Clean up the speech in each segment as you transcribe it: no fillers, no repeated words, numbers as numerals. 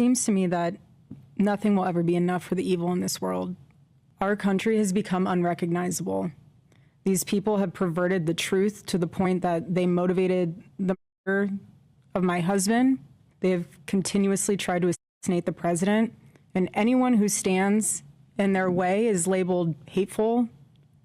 seems to me that nothing will ever be enough for the evil in this world. Our country has become unrecognizable. These people have perverted the truth to the point that they motivated the murder of my husband. They have continuously tried to assassinate the president, and anyone who stands in their way is labeled hateful,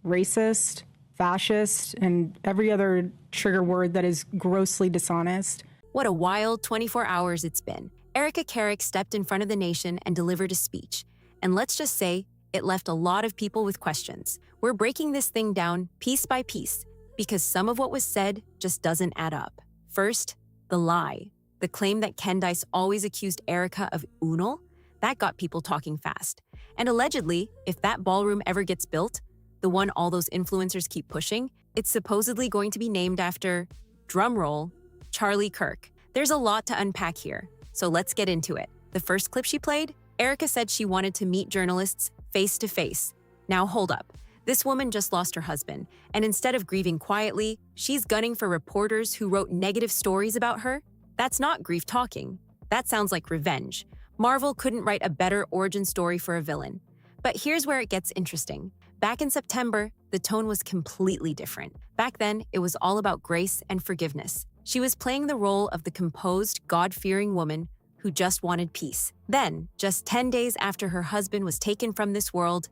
racist, fascist, and every other trigger word that is grossly dishonest. What a wild 24 hours it's been. Erika Kirk stepped in front of the nation and delivered a speech. And let's just say, it left a lot of people with questions. We're breaking this thing down piece by piece because some of what was said just doesn't add up. First, the lie. The claim that Candice always accused Erika of unal, that got people talking fast. And allegedly, if that ballroom ever gets built, the one all those influencers keep pushing, it's supposedly going to be named after, drumroll, Charlie Kirk. There's a lot to unpack here, so let's get into it. The first clip she played, Erika said she wanted to meet journalists face to face. Now hold up. This woman just lost her husband, and instead of grieving quietly, she's gunning for reporters who wrote negative stories about her. That's not grief talking. That sounds like revenge. Marvel couldn't write a better origin story for a villain. But here's where it gets interesting. Back in September, the tone was completely different. Back then, it was all about grace and forgiveness. She was playing the role of the composed, God-fearing woman who just wanted peace. Then, just 10 days after her husband was taken from this world,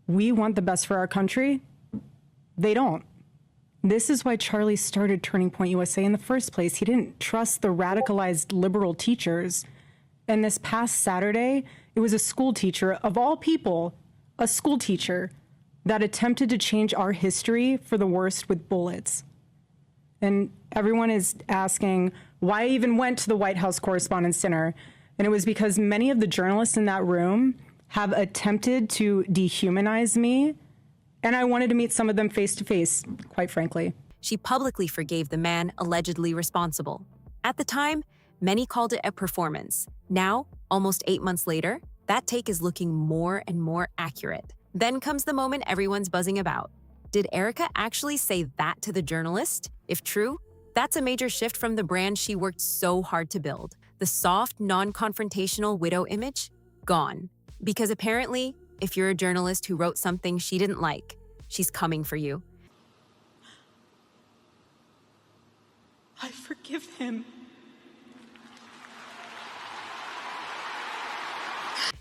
we want the best for our country. They don't. This is why Charlie started Turning Point USA in the first place. He didn't trust the radicalized liberal teachers. And this past Saturday, it was a school teacher, of all people, a school teacher, that attempted to change our history for the worst with bullets. And everyone is asking why I even went to the White House Correspondents' Dinner. And it was because many of the journalists in that room have attempted to dehumanize me, and I wanted to meet some of them face to face, quite frankly. She publicly forgave the man allegedly responsible. At the time, many called it a performance. Now, almost 8 months later, that take is looking more and more accurate. Then comes the moment everyone's buzzing about. Did Erika actually say that to the journalist? If true, that's a major shift from the brand she worked so hard to build. The soft, non-confrontational widow image? Gone. Because apparently, if you're a journalist who wrote something she didn't like, she's coming for you. I forgive him.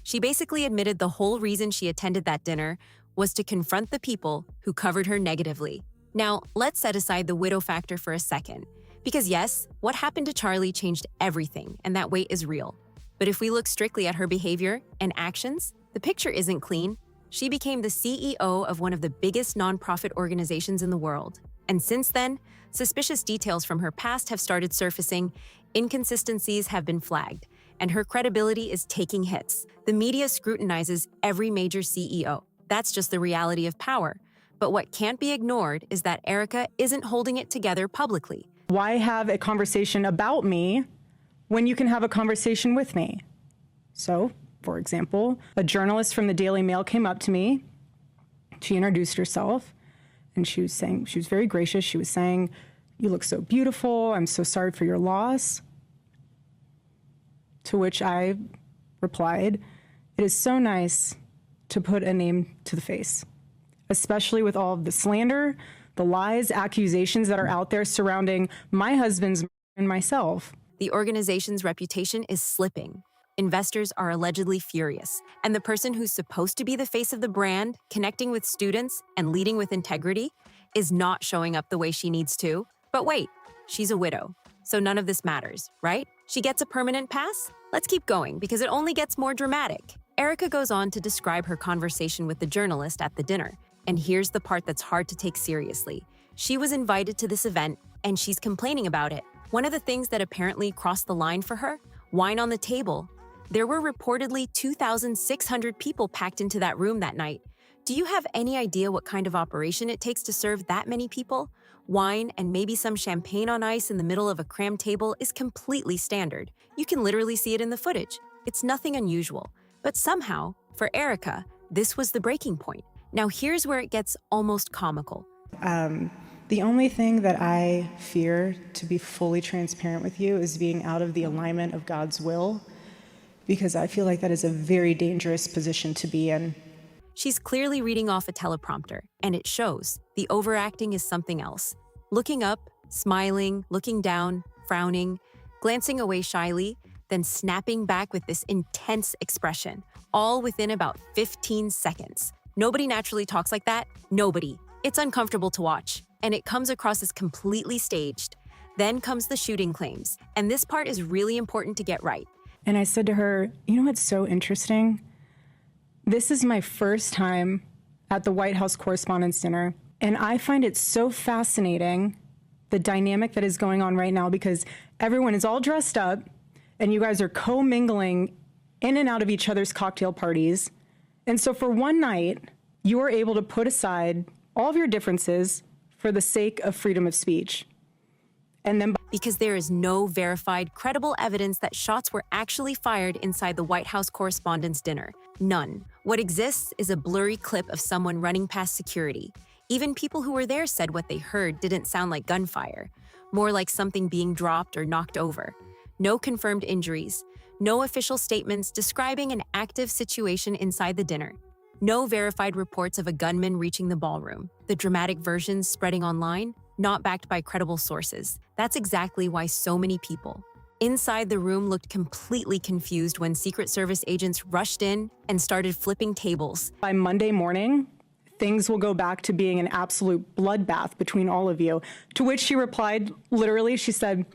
She basically admitted the whole reason she attended that dinner was to confront the people who covered her negatively. Now, let's set aside the widow factor for a second. Because yes, what happened to Charlie changed everything, and that weight is real. But if we look strictly at her behavior and actions, the picture isn't clean. She became the CEO of one of the biggest nonprofit organizations in the world. And since then, suspicious details from her past have started surfacing, inconsistencies have been flagged, and her credibility is taking hits. The media scrutinizes every major CEO. That's just the reality of power. But what can't be ignored is that Erika isn't holding it together publicly. Why have a conversation about me when you can have a conversation with me? So, for example, a journalist from the Daily Mail came up to me. She introduced herself, and she was very gracious. She was saying, "You look so beautiful. I'm so sorry for your loss." To which I replied, "It is so nice to put a name to the face, especially with all of the slander, the lies, accusations that are out there surrounding my husband's murder and myself." The organization's reputation is slipping. Investors are allegedly furious, and the person who's supposed to be the face of the brand, connecting with students and leading with integrity, is not showing up the way she needs to. But wait, she's a widow, so none of this matters, right? She gets a permanent pass? Let's keep going, because it only gets more dramatic. Erika goes on to describe her conversation with the journalist at the dinner, and here's the part that's hard to take seriously. She was invited to this event, and she's complaining about it. One of the things that apparently crossed the line for her? Wine on the table. There were reportedly 2,600 people packed into that room that night. Do you have any idea what kind of operation it takes to serve that many people? Wine and maybe some champagne on ice in the middle of a crammed table is completely standard. You can literally see it in the footage. It's nothing unusual. But somehow, for Erika, this was the breaking point. Now here's where it gets almost comical. The only thing that I fear, to be fully transparent with you, is being out of the alignment of God's will. because I feel like that is a very dangerous position to be in. She's clearly reading off a teleprompter, and it shows. The overacting is something else. Looking up, smiling, looking down, frowning, glancing away shyly, then snapping back with this intense expression, all within about 15 seconds. Nobody naturally talks like that. Nobody. It's uncomfortable to watch, and it comes across as completely staged. Then comes the shooting claims, and this part is really important to get right. And I said to her, you know what's so interesting? This is my first time at the White House Correspondents' Dinner, and I find it so fascinating, the dynamic that is going on right now, because everyone is all dressed up, and you guys are co-mingling in and out of each other's cocktail parties. And so for one night, you are able to put aside all of your differences for the sake of freedom of speech. And then because there is no verified, credible evidence that shots were actually fired inside the White House Correspondents' Dinner. None. What exists is a blurry clip of someone running past security. Even people who were there said what they heard didn't sound like gunfire, more like something being dropped or knocked over. No confirmed injuries. No official statements describing an active situation inside the dinner. No verified reports of a gunman reaching the ballroom. The dramatic versions spreading online, not backed by credible sources. That's exactly why so many people inside the room looked completely confused when Secret Service agents rushed in and started flipping tables. by Monday morning, things will go back to being an absolute bloodbath between all of you. To which she replied, literally, she said,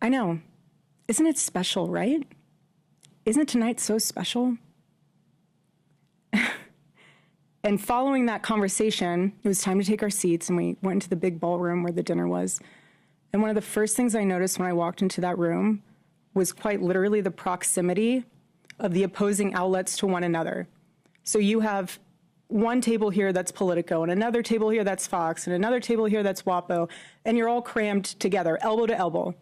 I know. Isn't it special, right? Isn't tonight so special? And following that conversation, it was time to take our seats, and we went into the big ballroom where the dinner was. And one of the first things I noticed when I walked into that room was quite literally the proximity of the opposing outlets to one another. So you have one table here that's Politico, and another table here that's Fox, and another table here that's WAPO, and you're all crammed together, elbow to elbow.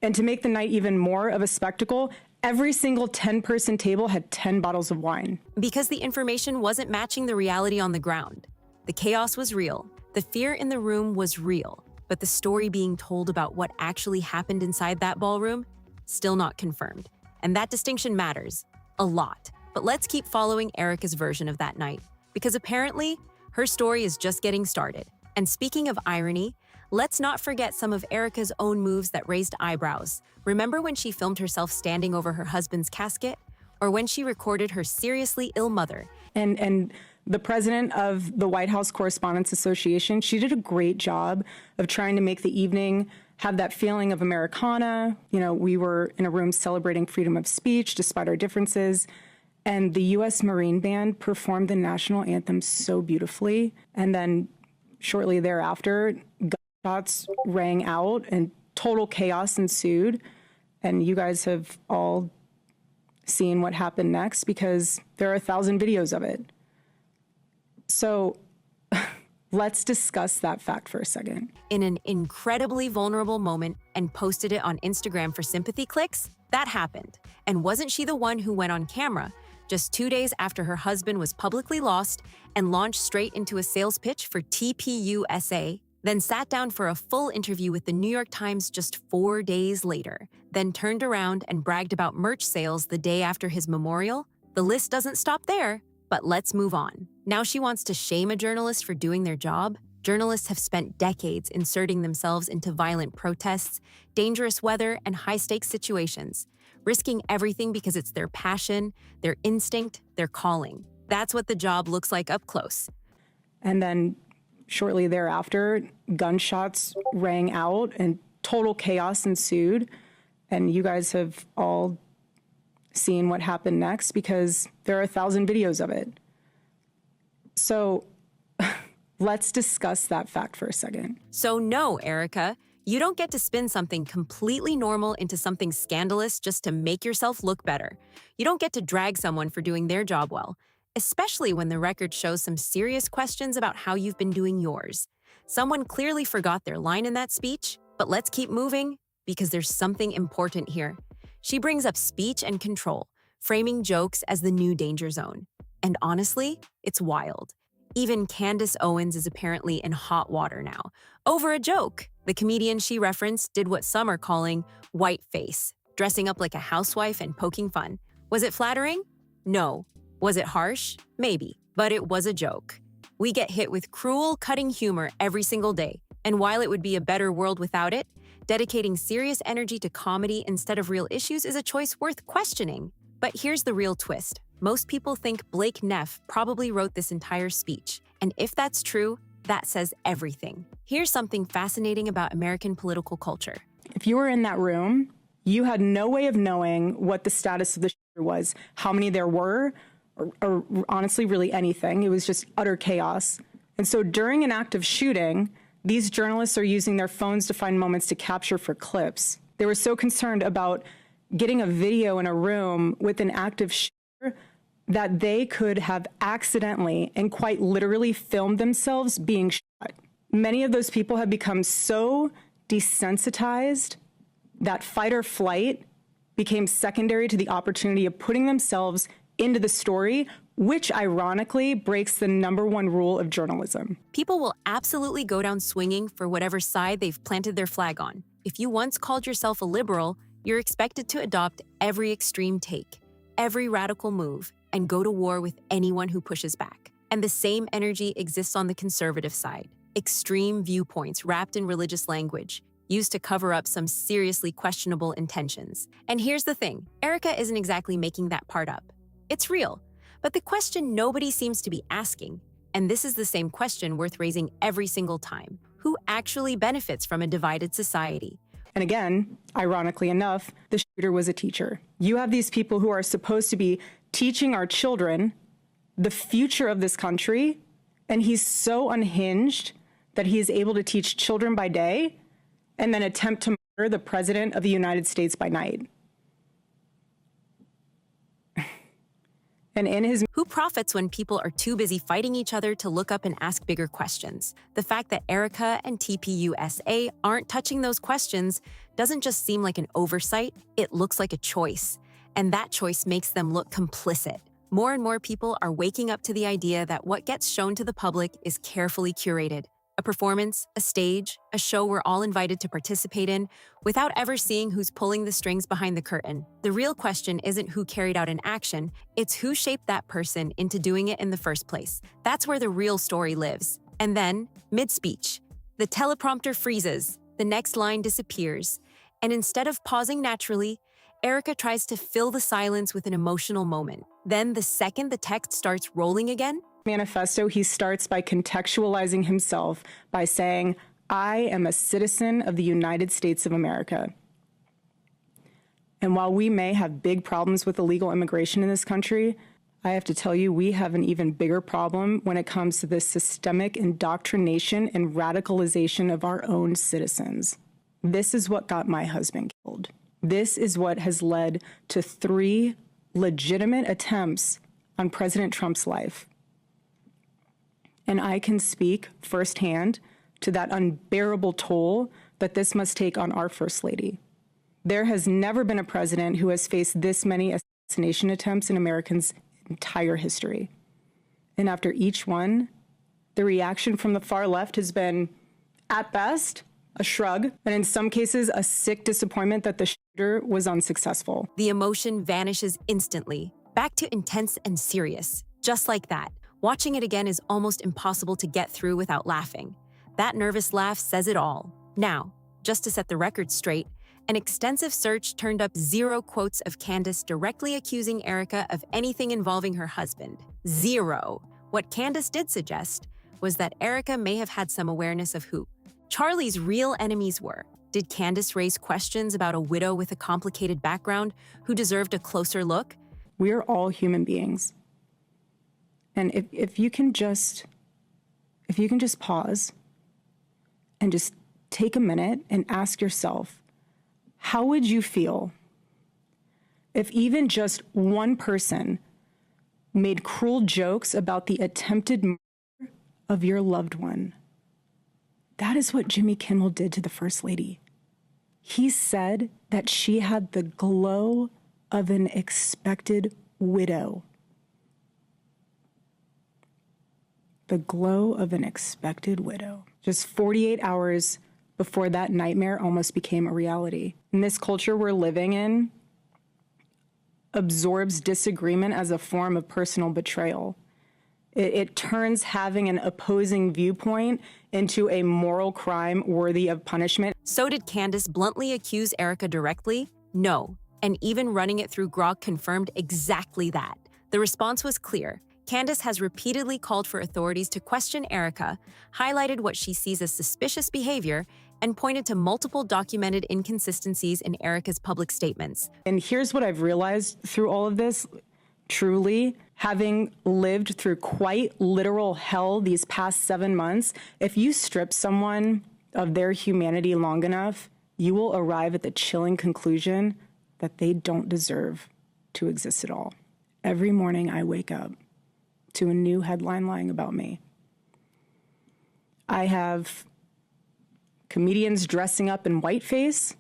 And to make the night even more of a spectacle, every single 10-person table had 10 bottles of wine. Because the information wasn't matching the reality on the ground. The chaos was real. The fear in the room was real. But the story being told about what actually happened inside that ballroom, still not confirmed. And that distinction matters a lot. But let's keep following Erika's version of that night, because apparently her story is just getting started. And speaking of irony, let's not forget some of Erika's own moves that raised eyebrows. Remember when she filmed herself standing over her husband's casket? Or when she recorded her seriously ill mother? And the president of the White House Correspondents Association, she did a great job of trying to make the evening have that feeling of Americana. You know, we were in a room celebrating freedom of speech despite our differences. And the U.S. Marine Band performed the national anthem so beautifully. And then shortly thereafter, gunshots rang out and total chaos ensued. And you guys have all seen what happened next because there are 1,000 videos of it. So let's discuss that fact for a second. In an incredibly vulnerable moment and posted it on Instagram for sympathy clicks, that happened. And wasn't she the one who went on camera just 2 days after her husband was publicly lost and launched straight into a sales pitch for TPUSA, then sat down for a full interview with the New York Times just 4 days later, then turned around and bragged about merch sales the day after his memorial? The list doesn't stop there, but let's move on. Now she wants to shame a journalist for doing their job? Journalists have spent decades inserting themselves into violent protests, dangerous weather, and high-stakes situations, risking everything because it's their passion, their instinct, their calling. That's what the job looks like up close. And then shortly thereafter, gunshots rang out and total chaos ensued. And you guys have all seen what happened next because there are 1,000 videos of it. So let's discuss that fact for a second. So no, Erika, you don't get to spin something completely normal into something scandalous just to make yourself look better. You don't get to drag someone for doing their job well, especially when the record shows some serious questions about how you've been doing yours. Someone clearly forgot their line in that speech, but let's keep moving because there's something important here. She brings up speech and control, framing jokes as the new danger zone. And honestly, it's wild. Even Candace Owens is apparently in hot water now. Over a joke, the comedian she referenced did what some are calling whiteface, dressing up like a housewife and poking fun. Was it flattering? No. Was it harsh? Maybe. But it was a joke. We get hit with cruel, cutting humor every single day. And while it would be a better world without it, dedicating serious energy to comedy instead of real issues is a choice worth questioning. But here's the real twist. Most people think Blake Neff probably wrote this entire speech. And if that's true, that says everything. Here's something fascinating about American political culture. If you were in that room, you had no way of knowing what the status of the shooter was, how many there were, or honestly, really anything. It was just utter chaos. And so during an active shooting, these journalists are using their phones to find moments to capture for clips. They were so concerned about getting a video in a room with an active shooter that they could have accidentally and quite literally filmed themselves being shot. Many of those people have become so desensitized that fight or flight became secondary to the opportunity of putting themselves into the story, which ironically breaks the #1 rule of journalism. People will absolutely go down swinging for whatever side they've planted their flag on. If you once called yourself a liberal, you're expected to adopt every extreme take, every radical move, and go to war with anyone who pushes back. And the same energy exists on the conservative side. Extreme viewpoints wrapped in religious language, used to cover up some seriously questionable intentions. And here's the thing, Erika isn't exactly making that part up. It's real. But the question nobody seems to be asking, and this is the same question worth raising every single time, who actually benefits from a divided society? And again, ironically enough, the shooter was a teacher. You have these people who are supposed to be teaching our children the future of this country, and he's so unhinged that he is able to teach children by day and then attempt to murder the president of the United States by night. And in his Who profits when people are too busy fighting each other to look up and ask bigger questions? The fact that Erika and TPUSA aren't touching those questions doesn't just seem like an oversight, it looks like a choice. And that choice makes them look complicit. More and more people are waking up to the idea that what gets shown to the public is carefully curated. A performance, a stage, a show we're all invited to participate in without ever seeing who's pulling the strings behind the curtain. The real question isn't who carried out an action, it's who shaped that person into doing it in the first place. That's where the real story lives. And then, mid-speech, the teleprompter freezes, the next line disappears, and instead of pausing naturally, Erika tries to fill the silence with an emotional moment. Then the second the text starts rolling again, manifesto, he starts by contextualizing himself by saying, I am a citizen of the United States of America. And while we may have big problems with illegal immigration in this country, I have to tell you, we have an even bigger problem when it comes to the systemic indoctrination and radicalization of our own citizens. This is what got my husband killed. This is what has led to 3 legitimate attempts on President Trump's life. And I can speak firsthand to that unbearable toll that this must take on our First Lady. There has never been a president who has faced this many assassination attempts in Americans' entire history. And after each one, the reaction from the far left has been, at best, a shrug, and in some cases, a sick disappointment that the shooter was unsuccessful. the emotion vanishes instantly, back to intense and serious, just like that. Watching it again is almost impossible to get through without laughing. That nervous laugh says it all. Now, just to set the record straight, an extensive search turned up 0 quotes of Candace directly accusing Erika of anything involving her husband. 0. What Candace did suggest was that Erika may have had some awareness of who Charlie's real enemies were. Did Candace raise questions about a widow with a complicated background who deserved a closer look? We are all human beings. And if you can just pause and just take a minute and ask yourself, how would you feel if even just one person made cruel jokes about the attempted murder of your loved one? That is what Jimmy Kimmel did to the First Lady. He said that she had the glow of an expected widow. The glow of an expected widow. Just 48 hours before that nightmare almost became a reality. In this culture we're living in, absorbs disagreement as a form of personal betrayal. It turns having an opposing viewpoint into a moral crime worthy of punishment. So did Candace bluntly accuse Erika directly? No. And even running it through Grok confirmed exactly that. The response was clear. Candace has repeatedly called for authorities to question Erika, highlighted what she sees as suspicious behavior, and pointed to multiple documented inconsistencies in Erika's public statements. And here's what I've realized through all of this. Truly, having lived through quite literal hell these past 7 months, if you strip someone of their humanity long enough, you will arrive at the chilling conclusion that they don't deserve to exist at all. Every morning I wake up to a new headline lying about me. I have comedians dressing up in whiteface.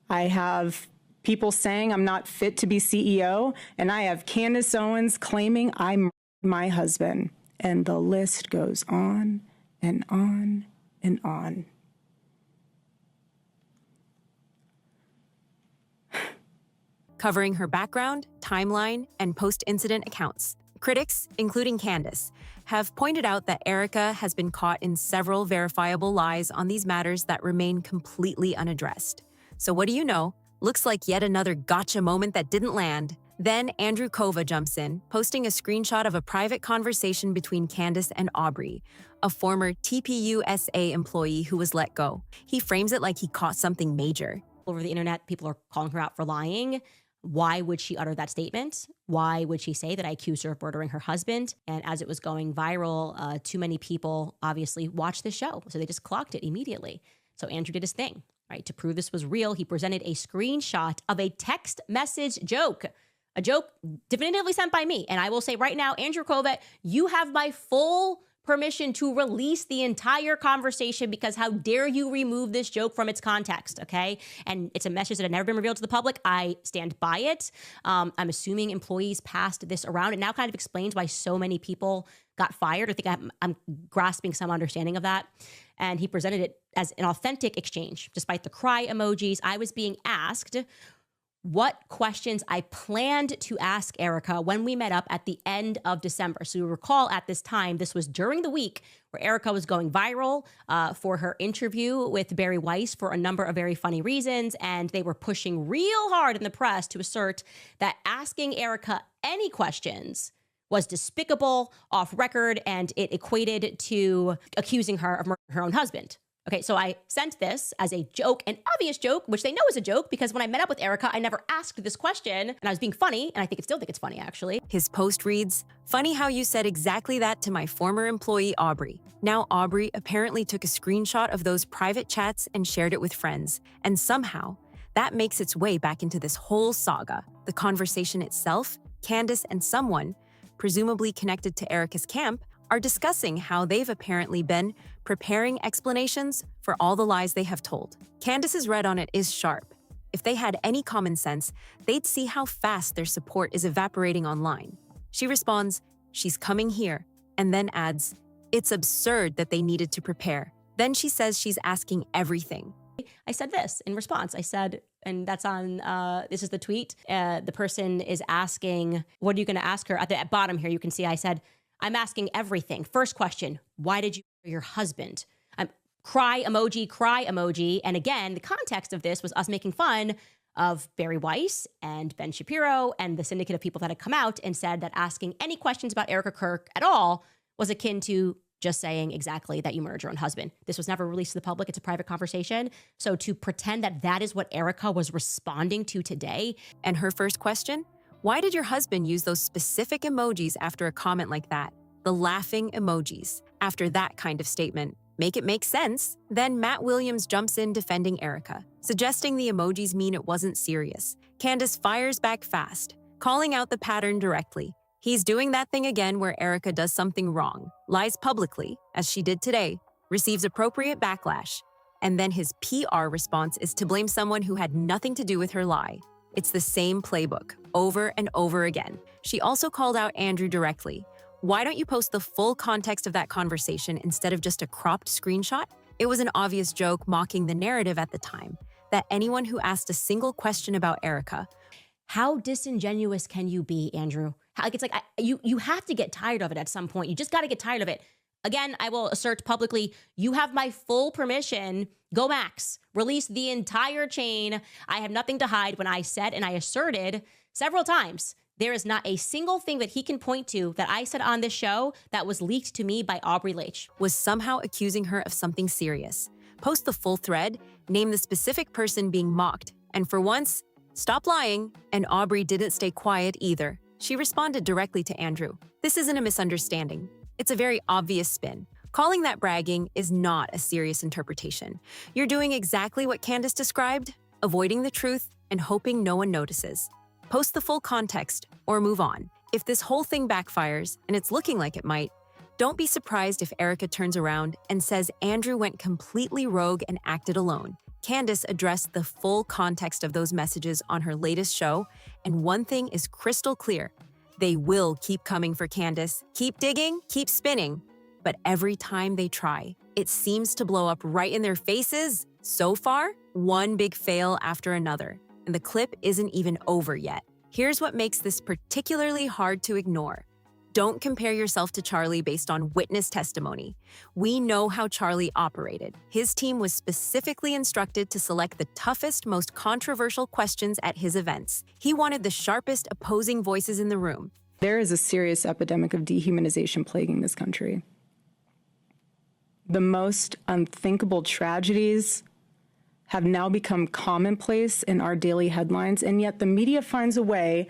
I have people saying I'm not fit to be CEO, and I have Candace Owens claiming I'm my husband. And the list goes on and on and on. Covering her background, timeline, and post-incident accounts. Critics, including Candace, have pointed out that Erika has been caught in several verifiable lies on these matters that remain completely unaddressed. So what do you know? Looks like yet another gotcha moment that didn't land. Then Andrew Kova jumps in, posting a screenshot of a private conversation between Candace and Aubrey, a former TPUSA employee who was let go. He frames it like he caught something major. Over the internet, people are calling her out for lying. Why would she utter that statement? Why would she say that I accused her of murdering her husband? And as it was going viral, too many people obviously watched the show, so they just clocked it immediately. So Andrew did his thing, right? To prove this was real, he presented a screenshot of a text message joke, a joke definitively sent by me. And I will say right now, Andrew Kovet, you have my full permission to release the entire conversation, because how dare you remove this joke from its context, okay? And it's a message that had never been revealed to the public. I stand by it. I'm assuming employees passed this around. It now kind of explains why so many people got fired. I think I'm grasping some understanding of that. And he presented it as an authentic exchange. Despite the cry emojis, I was being asked what questions I planned to ask Erika when we met up at the end of December. So you recall at this time, this was during the week where Erika was going viral for her interview with Barry Weiss for a number of very funny reasons. And they were pushing real hard in the press to assert that asking Erika any questions was despicable, off record, and it equated to accusing her of murdering her own husband. Okay, so I sent this as a joke, an obvious joke, which they know is a joke, because when I met up with Erika, I never asked this question, and I was being funny, and I still think it's funny, actually. His post reads, "Funny how you said exactly that to my former employee, Aubrey." Now Aubrey apparently took a screenshot of those private chats and shared it with friends, and somehow that makes its way back into this whole saga. The conversation itself, Candace and someone, presumably connected to Erika's camp, are discussing how they've apparently been preparing explanations for all the lies they have told. Candace's read on it is sharp. If they had any common sense, they'd see how fast their support is evaporating online. She responds, "She's coming here," and then adds, "It's absurd that they needed to prepare." Then she says she's asking everything. I said this in response. I said, and that's on, this is the tweet. The person is asking, what are you going to ask her? At the bottom here, you can see I said, "I'm asking everything. First question, why did you murder your husband?" Cry emoji. And again, the context of this was us making fun of Barry Weiss and Ben Shapiro and the syndicate of people that had come out and said that asking any questions about Erika Kirk at all was akin to just saying exactly that you murdered your own husband. This was never released to the public. It's a private conversation. So to pretend that that is what Erika was responding to today. And her first question? Why did your husband use those specific emojis after a comment like that? The laughing emojis. After that kind of statement, make it make sense. Then Matt Williams jumps in defending Erika, suggesting the emojis mean it wasn't serious. Candace fires back fast, calling out the pattern directly. He's doing that thing again where Erika does something wrong, lies publicly, as she did today, receives appropriate backlash, and then his PR response is to blame someone who had nothing to do with her lie. It's the same playbook, over and over again. She also called out Andrew directly. Why don't you post the full context of that conversation instead of just a cropped screenshot? It was an obvious joke mocking the narrative at the time, that anyone who asked a single question about Erika How disingenuous can you be, Andrew? You have to get tired of it at some point. You just got to get tired of it. Again, I will assert publicly, you have my full permission. Go Max, release the entire chain. I have nothing to hide. When I said and I asserted several times, there is not a single thing that he can point to that I said on this show that was leaked to me by Aubrey Leitch. Was somehow accusing her of something serious. Post the full thread, name the specific person being mocked, and for once, stop lying. And Aubrey didn't stay quiet either. She responded directly to Andrew. This isn't a misunderstanding. It's a very obvious spin. Calling that bragging is not a serious interpretation. You're doing exactly what Candace described, avoiding the truth and hoping no one notices. Post the full context or move on. If this whole thing backfires, and it's looking like it might, don't be surprised if Erika turns around and says Andrew went completely rogue and acted alone. Candace addressed the full context of those messages on her latest show, and one thing is crystal clear. They will keep coming for Candace. Keep digging, keep spinning. But every time they try, it seems to blow up right in their faces. So far, one big fail after another. And the clip isn't even over yet. Here's what makes this particularly hard to ignore. Don't compare yourself to Charlie based on witness testimony. We know how Charlie operated. His team was specifically instructed to select the toughest, most controversial questions at his events. He wanted the sharpest opposing voices in the room. There is a serious epidemic of dehumanization plaguing this country. The most unthinkable tragedies have now become commonplace in our daily headlines, and yet the media finds a way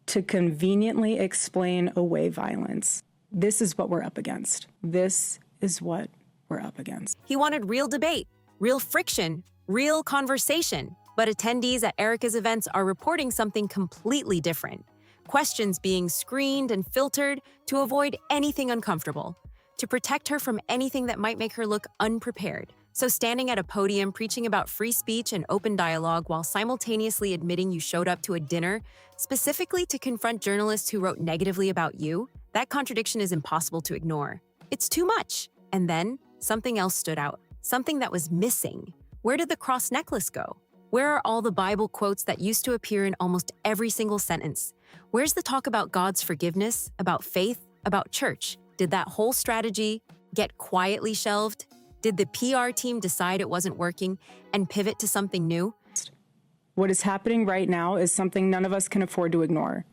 to conveniently explain away violence. This is what we're up against. This is what we're up against. He wanted real debate, real friction, real conversation. But attendees at Erika's events are reporting something completely different. Questions being screened and filtered to avoid anything uncomfortable, to protect her from anything that might make her look unprepared. So standing at a podium preaching about free speech and open dialogue while simultaneously admitting you showed up to a dinner specifically to confront journalists who wrote negatively about you, that contradiction is impossible to ignore. It's too much. And then something else stood out, something that was missing. Where did the cross necklace go? Where are all the Bible quotes that used to appear in almost every single sentence? Where's the talk about God's forgiveness, about faith, about church? Did that whole strategy get quietly shelved? Did the PR team decide it wasn't working and pivot to something new? What is happening right now is something none of us can afford to ignore.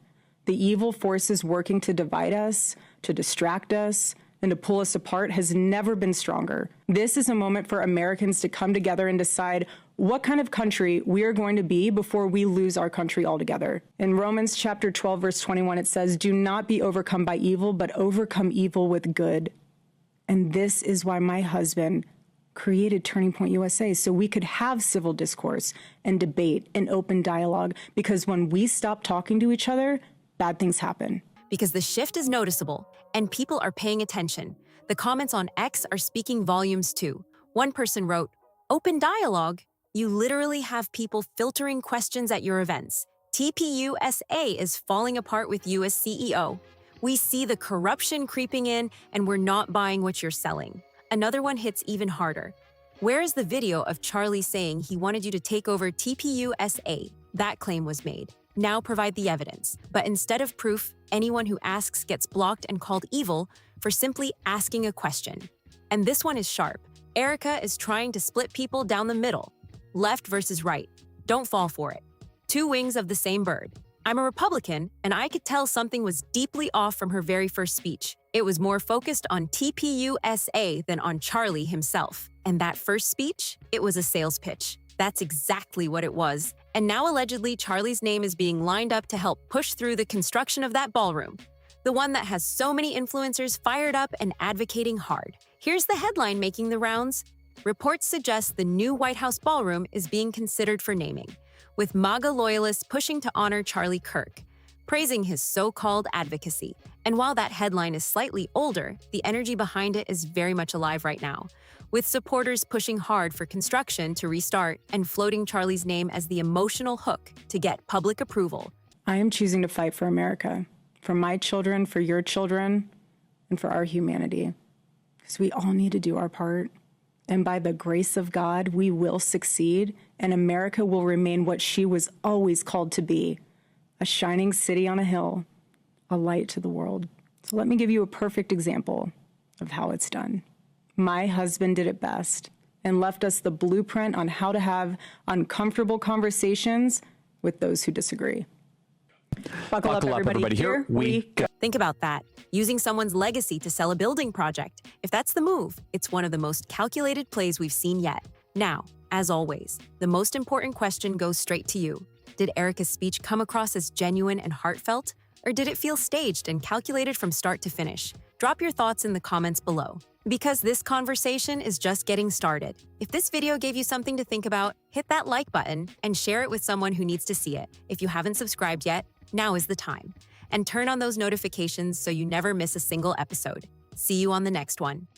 The evil forces working to divide us, to distract us, and to pull us apart has never been stronger. This is a moment for Americans to come together and decide what kind of country we are going to be before we lose our country altogether. In Romans chapter 12, verse 21, it says, "Do not be overcome by evil, but overcome evil with good." And this is why my husband created Turning Point USA, so we could have civil discourse and debate and open dialogue, because when we stop talking to each other, bad things happen. Because the shift is noticeable and people are paying attention. The comments on X are speaking volumes too. One person wrote, "Open dialogue? You literally have people filtering questions at your events. TPUSA is falling apart with you as CEO. We see the corruption creeping in and we're not buying what you're selling." Another one hits even harder. "Where is the video of Charlie saying he wanted you to take over TPUSA? That claim was made. Now provide the evidence." But instead of proof, anyone who asks gets blocked and called evil for simply asking a question. And this one is sharp. Erika is trying to split people down the middle. Left versus right. Don't fall for it. Two wings of the same bird. I'm a Republican, and I could tell something was deeply off from her very first speech. It was more focused on TPUSA than on Charlie himself. And that first speech, it was a sales pitch. That's exactly what it was. And now allegedly Charlie's name is being lined up to help push through the construction of that ballroom. The one that has so many influencers fired up and advocating hard. Here's the headline making the rounds. Reports suggest the new White House ballroom is being considered for naming, with MAGA loyalists pushing to honor Charlie Kirk, praising his so-called advocacy. And while that headline is slightly older, the energy behind it is very much alive right now, with supporters pushing hard for construction to restart and floating Charlie's name as the emotional hook to get public approval. I am choosing to fight for America, for my children, for your children, and for our humanity. Because we all need to do our part. And by the grace of God, we will succeed, and America will remain what she was always called to be, a shining city on a hill, a light to the world. So let me give you a perfect example of how it's done. My husband did it best and left us the blueprint on how to have uncomfortable conversations with those who disagree. Buckle up, everybody. Here we go. Think about that. Using someone's legacy to sell a building project. If that's the move, it's one of the most calculated plays we've seen yet. Now, as always, the most important question goes straight to you. Did Erika's speech come across as genuine and heartfelt, or did it feel staged and calculated from start to finish? Drop your thoughts in the comments below. Because this conversation is just getting started. If this video gave you something to think about, hit that like button and share it with someone who needs to see it. If you haven't subscribed yet, now is the time. And turn on those notifications so you never miss a single episode. See you on the next one.